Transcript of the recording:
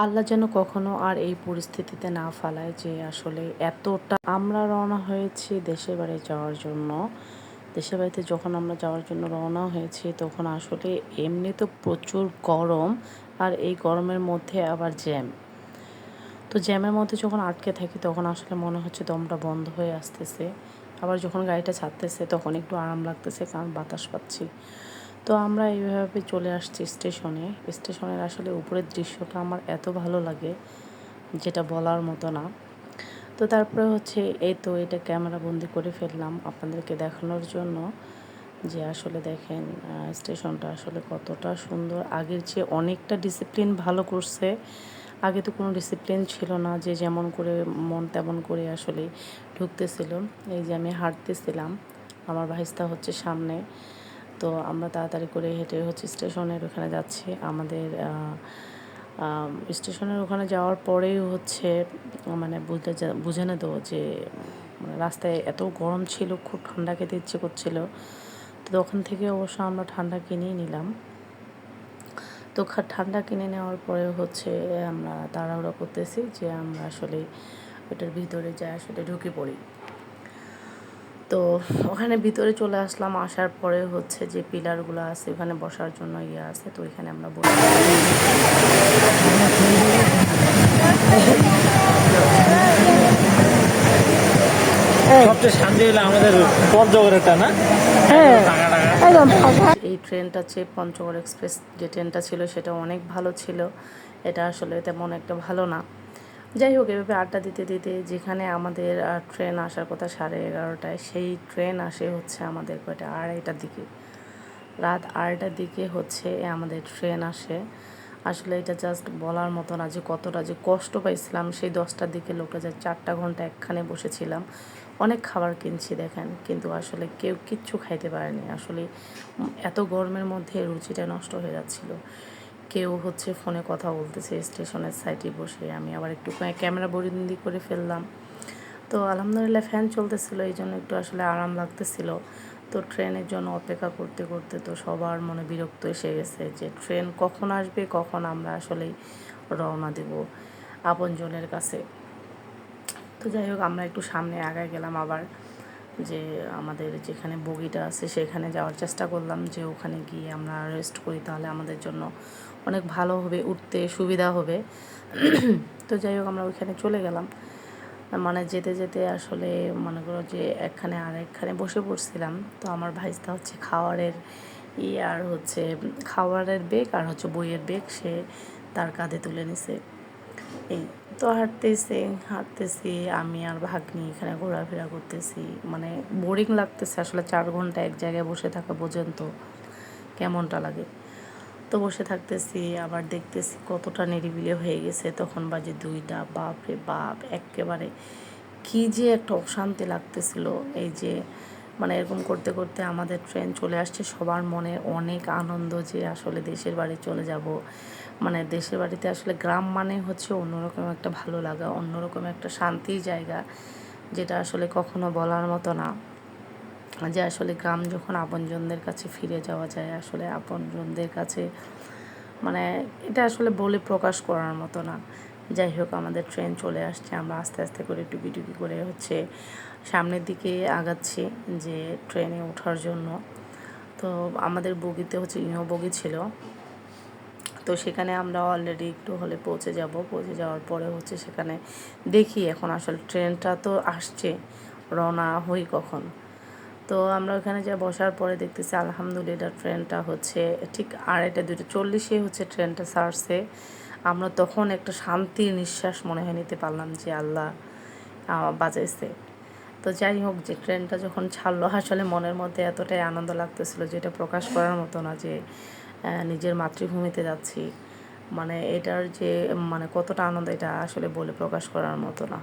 আল্লাহ যেন কখনো আর এই পরিস্থিতিতে না ফেলায় যে আসলে এতটা আমরা রওনা হয়েছি দেশের বাড়ি যাওয়ার জন্য। দেশের বাড়িতে যখন আমরা যাওয়ার জন্য রওনা হয়েছি তখন আসলে এমনি তো প্রচুর গরম, আর এই গরমের মধ্যে আবার জ্যাম। তো জ্যামের মধ্যে যখন আটকে থাকি তখন আসলে মনে হচ্ছে দমটা বন্ধ হয়ে আসতেছে। আবার যখন গাড়িটা ছাড়তেছে তখন একটু আরাম লাগতেছে, কারণ বাতাস পাচ্ছি। তো আমরা এইভাবে চলে আসছি স্টেশনে। স্টেশনের আসলে উপরের দৃশ্যটা আমার এত ভালো লাগে যেটা বলার মতো না। তো তারপরে হচ্ছে এই তো এটা ক্যামেরা বন্দি করে ফেললাম আপনাদেরকে দেখানোর জন্য যে আসলে দেখেন স্টেশনটা আসলে কতটা সুন্দর। আগের চেয়ে অনেকটা ডিসিপ্লিন ভালো করছে। আগে তো কোনো ডিসিপ্লিন ছিল না, যে যেমন করে মন তেমন করে আসলে ঢুকতেছিল। এই যে আমি হাঁটতেছিলাম, আমার ভাইস্তা হচ্ছে সামনে। তো আমরা তাড়াতাড়ি করে হেঁটে হচ্ছে স্টেশনের ওখানে যাচ্ছি। আমাদের স্টেশনের ওখানে যাওয়ার পরেই হচ্ছে মানে বুঝে না তো যে মানে রাস্তায় এত গরম ছিল, খুব ঠান্ডা খেতে ইচ্ছে করছিল। তো তখন থেকে অবশ্য আমরা ঠান্ডা কিনেই নিলাম। তো ঠান্ডা কিনে নেওয়ার পরে হচ্ছে আমরা তাড়াহুড়ো করতেছি যে আমরা আসলে ওটার ভিতরে যাই, আসলে ঢুকে পড়ি। তো ওখানে ভিতরে চলে আসলাম। আসার পরে হচ্ছে যে পিলারগুলো আছে ওখানে বসার জন্য ইয়ে আছে, তো ওইখানে আমরা বসে সবচেয়ে শান্তি হলো আমাদের পঞ্চগড়েরটা না। এই ট্রেনটা হচ্ছে পঞ্চগড় এক্সপ্রেস, যে ট্রেনটা ছিল সেটা অনেক ভালো ছিল। এটা আসলে তেমন একটা ভালো না। যাই হোক, এভাবে আড্ডা দিতে দিতে যেখানে আমাদের ট্রেন আসার কথা 11:30টায়, সেই ট্রেন আসে হচ্ছে আমাদের কয়টা 2:30টার দিকে। রাত 2:30টার দিকে হচ্ছে আমাদের ট্রেন আসে। আসলে এটা জাস্ট বলার মতো না যে কতটা যে কষ্ট পাইছিলাম। সেই 10টার দিকে লোকটা যে 4টা ঘন্টা একখানে বসেছিলাম, অনেক খাবার কিনছি দেখেন, কিন্তু আসলে কেউ কিচ্ছু খাইতে পারেনি। আসলে এত গরমের মধ্যে রুচিটা নষ্ট হয়ে যাচ্ছিল। কেউ হচ্ছে ফোনে কথা বলতেছে স্টেশনের সাইডে বসে, আমি আবার একটু ক্যামেরা বন্দি করে ফেললাম। তো আলহামদুলিল্লাহ ফ্যান চলতেছিল, এই জন্য একটু আসলে আরাম লাগতেছিল। তো ট্রেনের জন্য অপেক্ষা করতে করতে তো সবার মনে বিরক্ত এসে গেছে যে ট্রেন কখন আসবে, কখন আমরা আসলেই রওনা দেব আপনজনের কাছে। তো যাই হোক, আমরা একটু সামনে আগায় গেলাম, আবার যে আমাদের যেখানে বগিটা আছে সেখানে যাওয়ার চেষ্টা করলাম, যে ওখানে গিয়ে আমরা রেস্ট করি, তাহলে আমাদের জন্য অনেক ভালো হবে, উঠতে সুবিধা হবে। তো যাই হোক, আমরা ওইখানে চলে গেলাম। মানে যেতে যেতে আসলে মনে করো যে একখানে আর একখানে বসে পড়ছিলাম। তো আমার ভাইস্তা হচ্ছে খাওয়ারের আর হচ্ছে খাওয়ারের বেগ আর হচ্ছে বইয়ের বেগ সে তার কাঁধে তুলে নিছে। এই তো হাঁটতেছি আমি আর ভাগ্নি এখানে ঘোরাফেরা করতেছি। মানে বোরিং লাগতেছে আসলে, 4 ঘন্টা এক জায়গায় বসে থাকা পর্যন্ত কেমনটা লাগে। তো বসে থাকতেছি, আবার দেখতেছি কতটা নিরিবিলি হয়ে গেছে। তখন বাজে 2টা। বাপ রে বাপ, একেবারে কী যে একটা অশান্তি লাগতেছিল। এই যে মানে এরকম করতে করতে আমাদের ট্রেন চলে আসছে। সবার মনে অনেক আনন্দ যে আসলে দেশের বাড়ি চলে যাব। মানে দেশের বাড়িতে আসলে গ্রাম মানে হচ্ছে অন্যরকম একটা ভালো লাগা, অন্যরকম একটা শান্তির জায়গা, যেটা আসলে কখনো বলার মতো না। যে আসলে গ্রাম যখন আপনজনদের কাছে ফিরে যাওয়া যায়, আসলে আপনজনদের কাছে মানে এটা আসলে বলে প্রকাশ করার মতো না। যাই হোক, আমাদের ট্রেন চলে আসছে। আমরা আস্তে আস্তে করে টুকি টুকি করে হচ্ছে সামনের দিকে আগাচ্ছি যে ট্রেনে ওঠার জন্য। তো আমাদের বগিতে হচ্ছে ইনো বগি ছিল। তো সেখানে আমরা অলরেডি একটু হলে পৌঁছে যাব। পৌঁছে যাওয়ার পরে হচ্ছে সেখানে দেখি এখন আসলে ট্রেনটা তো আসছে, রওনা হই কখন। তো আমরা ওখানে যা বসার পরে দেখতেছি আলহামদুলিল্লাহ ট্রেনটা হচ্ছে ঠিক 2:30-2:40 হচ্ছে ট্রেনটা ছাড়ছে। আমরা তখন একটা শান্তির নিঃশ্বাস মনে হয় নিতে পারলাম যে আল্লাহ বাঁচাইছে। তো যাই হোক, যে ট্রেনটা যখন ছাড়লো আসলে মনের মধ্যে এতটাই আনন্দ লাগতেছিল যেটা প্রকাশ করার মতো না, যে নিজের মাতৃভূমিতে যাচ্ছি। মানে এটার যে মানে কতটা আনন্দ, এটা আসলে বলে প্রকাশ করার মতো না।